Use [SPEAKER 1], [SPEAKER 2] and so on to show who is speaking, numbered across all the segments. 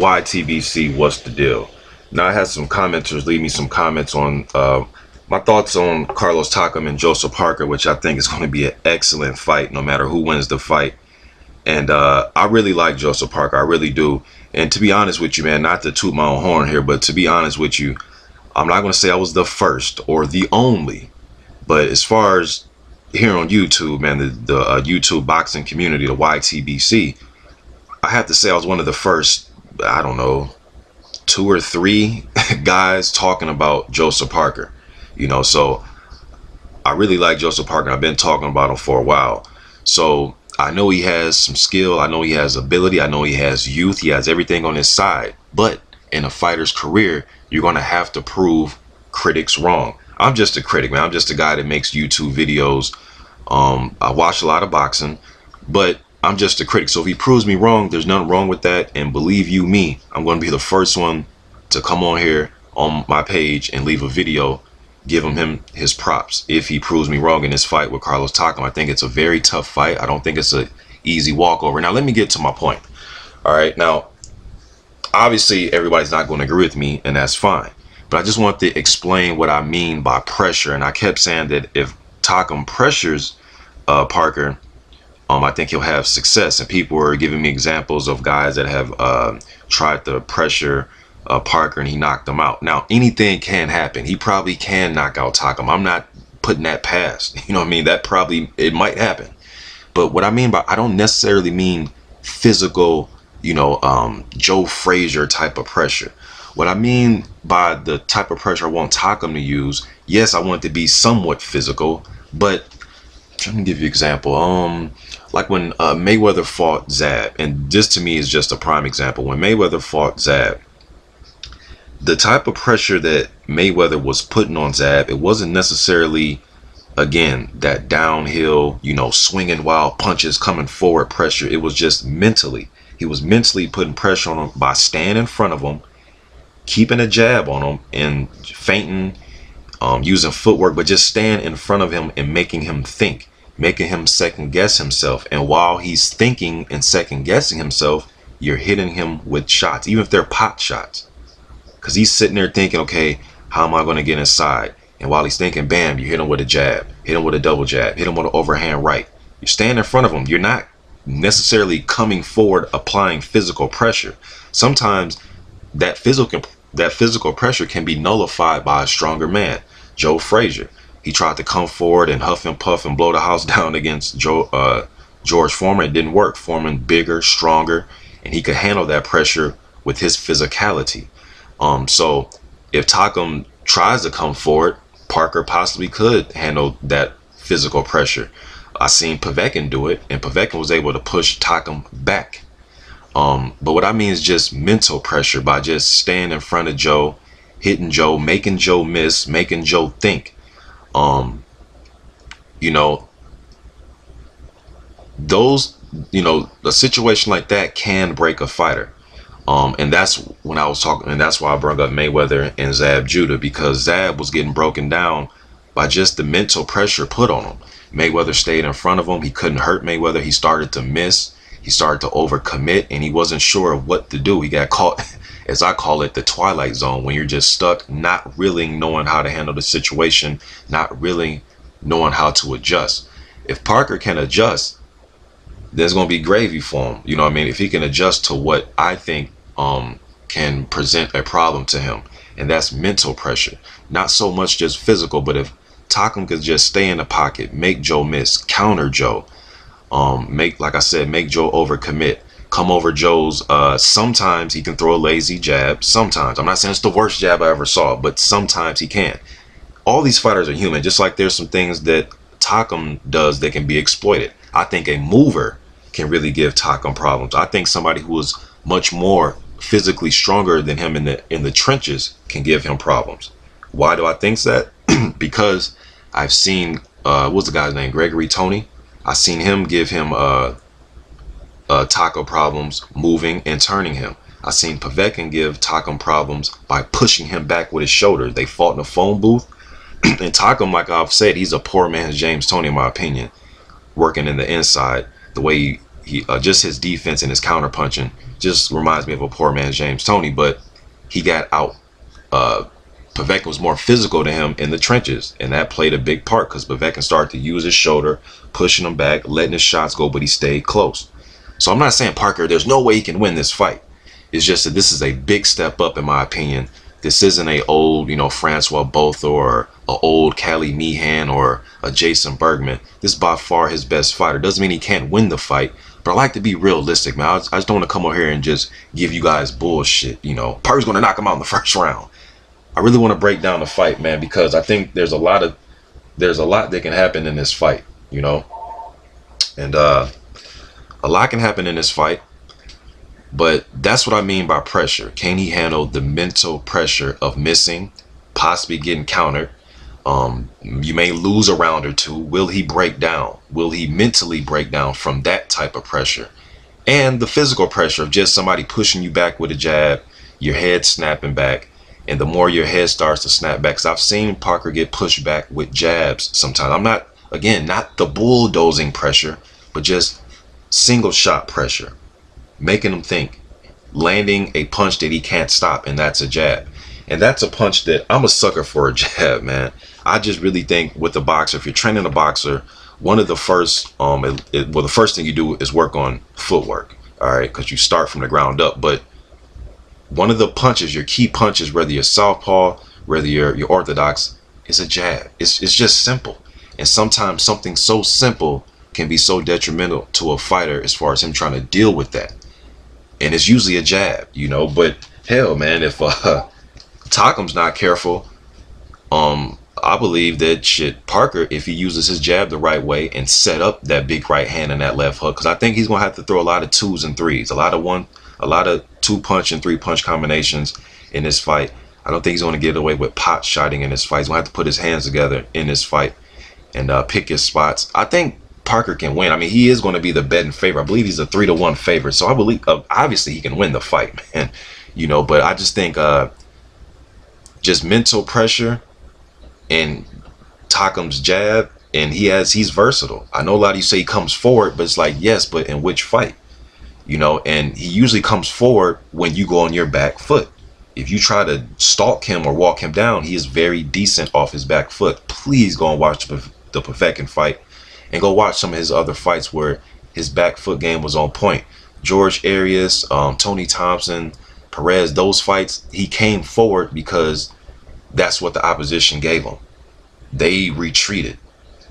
[SPEAKER 1] YTBC, what's the deal? Now I had some commenters leave me some comments on my thoughts on Carlos Takam and Joseph Parker, which I think is going to be an excellent fight no matter who wins the fight. And I really like Joseph Parker, I really do. And to be honest with you, man, not to toot my own horn here, but to be honest with you, I'm not going to say I was the first or the only, but as far as here on YouTube, man, the YouTube boxing community, the YTBC, I have to say I was one of the first, I don't know, 2 or 3 guys talking about Joseph Parker. You know, so I really like Joseph Parker. I've been talking about him for a while. So I know he has some skill. I know he has ability. I know he has youth. He has everything on his side. But in a fighter's career, you're going to have to prove critics wrong. I'm just a critic, man. I'm just a guy that makes YouTube videos. I watch a lot of boxing, but I'm just a critic. So if he proves me wrong, there's nothing wrong with that. And believe you me, I'm going to be the first one to come on here on my page and leave a video giving him his props if he proves me wrong in this fight with Carlos Takam. I think it's a very tough fight. I don't think it's an easy walkover. Now, let me get to my point. All right. Now, obviously, everybody's not going to agree with me, and that's fine. But I just want to explain what I mean by pressure. And I kept saying that if Takam pressures Parker, I think he'll have success. And people were giving me examples of guys that have tried to pressure Parker and he knocked him out. Now, anything can happen. He probably can knock out Takam. I'm not putting that past. You know what I mean? That probably, it might happen. But what I mean by, I don't necessarily mean physical, you know, Joe Frazier type of pressure. What I mean by the type of pressure I want Takam to use, yes, I want it to be somewhat physical, but let me give you an example. Like when Mayweather fought Zab, and this to me is just a prime example. When Mayweather fought Zab, the type of pressure that Mayweather was putting on Zab, it wasn't necessarily, again, that downhill, you know, swinging wild punches coming forward pressure. It was just mentally. He was mentally putting pressure on him by standing in front of him, keeping a jab on him and feinting, using footwork, but just stand in front of him and making him think, making him second guess himself. And while he's thinking and second guessing himself, you're hitting him with shots, even if they're pot shots. Because he's sitting there thinking, okay, how am I going to get inside? And while he's thinking, bam, you hit him with a jab, hit him with a double jab, hit him with an overhand right. You stand in front of him. You're not necessarily coming forward, applying physical pressure. Sometimes that physical pressure can be nullified by a stronger man. Joe Frazier, he tried to come forward and huff and puff and blow the house down against George Foreman. It didn't work. Foreman bigger, stronger, and he could handle that pressure with his physicality. So if Takam tries to come forward, Parker possibly could handle that physical pressure. I seen Povetkin do it, and Povetkin was able to push Takam back. But what I mean is just mental pressure by just staying in front of Joe, hitting Joe, making Joe miss, making Joe think. You know, those, you know, a situation like that can break a fighter. And that's when I was talking, and that's why I brought up Mayweather and Zab Judah, because Zab was getting broken down by just the mental pressure put on him. Mayweather stayed in front of him. He couldn't hurt Mayweather. He started to miss. He started to overcommit, and he wasn't sure of what to do. He got caught, as I call it, the twilight zone, when you're just stuck, not really knowing how to handle the situation, not really knowing how to adjust. If Parker can adjust, there's going to be gravy for him. You know what I mean? If he can adjust to what I think can present a problem to him, and that's mental pressure. Not so much just physical, but if Takam could just stay in the pocket, make Joe miss, counter Joe, like I said, make Joe overcommit, come over Joe's, sometimes he can throw a lazy jab. Sometimes, I'm not saying it's the worst jab I ever saw, but sometimes he can. All these fighters are human, just like there's some things that Takam does that can be exploited. I think a mover can really give Takam problems. I think somebody who is much more physically stronger than him in the trenches can give him problems. Why do I think that? Because I've seen what's the guy's name, Gregory Tony. I've seen him give him Takam problems moving and turning him. I've seen Povetkin give Takam problems by pushing him back with his shoulder. They fought in a phone booth, and Takam, like I've said, he's a poor man's James Toney in my opinion, working in the inside. The way he just his defense and his counter punching Just reminds me of a poor man's James Toney, but he got out. Povetkin was more physical to him in the trenches, and that played a big part because Povetkin started to use his shoulder, pushing him back, letting his shots go, but he stayed close. So I'm not saying Parker, there's no way he can win this fight. It's just that this is a big step up, in my opinion. This isn't a old, Francois Botha or a old Cali Meehan or a Jason Bergman. This is by far his best fighter. Doesn't mean he can't win the fight, but I like to be realistic, man. I just don't want to come over here and just give you guys bullshit. Parker's going to knock him out in the first round. I really want to break down the fight, man, because I think there's a lot that can happen in this fight, and a lot can happen in this fight. But that's what I mean by pressure. Can he handle the mental pressure of missing, possibly getting countered? You may lose a round or two. Will he break down? Will he mentally break down from that type of pressure? And the physical pressure of just somebody pushing you back with a jab, your head snapping back. And the more your head starts to snap back, because I've seen Parker get pushed back with jabs sometimes. I'm not, again, not the bulldozing pressure, but just single shot pressure. Making him think, landing a punch that he can't stop, and that's a jab. And that's a punch that I'm a sucker for, a jab, man. I just really think with the boxer, if you're training a boxer, one of the first, the first thing you do is work on footwork, all right, because you start from the ground up. But one of the punches, your key punches, whether you're southpaw, whether you're orthodox, is a jab. It's just simple. And sometimes something so simple can be so detrimental to a fighter as far as him trying to deal with that. And it's usually a jab, but hell, man, if Takam's not careful, I believe that Parker, if he uses his jab the right way and set up that big right hand and that left hook, because I think he's gonna have to throw a lot of 2s and 3s, a lot of 2-punch and 3-punch combinations in this fight. I don't think he's gonna get away with pot shotting in this fight. He's gonna have to put his hands together in this fight and pick his spots. I think Parker can win. I mean, he is going to be the betting favorite. I believe he's a 3-1 favorite. So I believe, obviously, he can win the fight, man. But I just think just mental pressure and Takam's jab, and he's versatile. I know a lot of you say he comes forward, but it's like, yes, but in which fight? And he usually comes forward when you go on your back foot. If you try to stalk him or walk him down, he is very decent off his back foot. Please go and watch the Povetkin fight. And go watch some of his other fights where his back foot game was on point. George Arias, Tony Thompson, Perez, those fights, he came forward because that's what the opposition gave him. They retreated.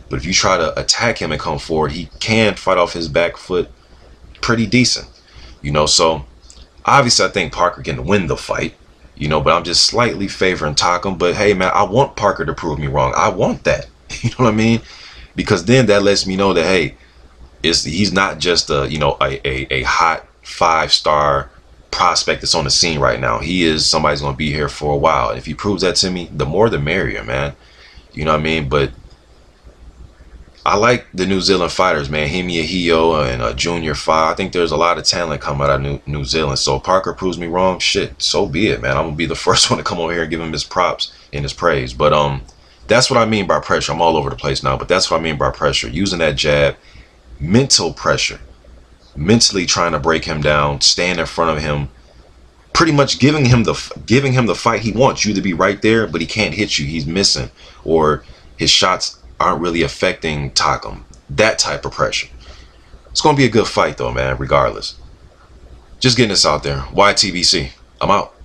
[SPEAKER 1] But if you try to attack him and come forward, he can fight off his back foot pretty decent. So obviously I think Parker can win the fight, but I'm just slightly favoring Takam. But hey, man, I want Parker to prove me wrong. I want that. You know what I mean? Because then that lets me know that, hey, he's not just a hot 5-star prospect that's on the scene right now. He is somebody's going to be here for a while. And if he proves that to me, the more the merrier, man. You know what I mean? But I like the New Zealand fighters, man. Himi Ahio and Junior Fa. I think there's a lot of talent coming out of New Zealand. So if Parker proves me wrong, shit, so be it, man. I'm going to be the first one to come over here and give him his props and his praise. But that's what I mean by pressure. I'm all over the place now, but that's what I mean by pressure. Using that jab, mental pressure, mentally trying to break him down, stand in front of him, pretty much giving him the fight he wants. You to be right there, but he can't hit you. He's missing, or his shots aren't really affecting Takam. That type of pressure. It's gonna be a good fight though, man. Regardless, just getting this out there. YTBC. I'm out.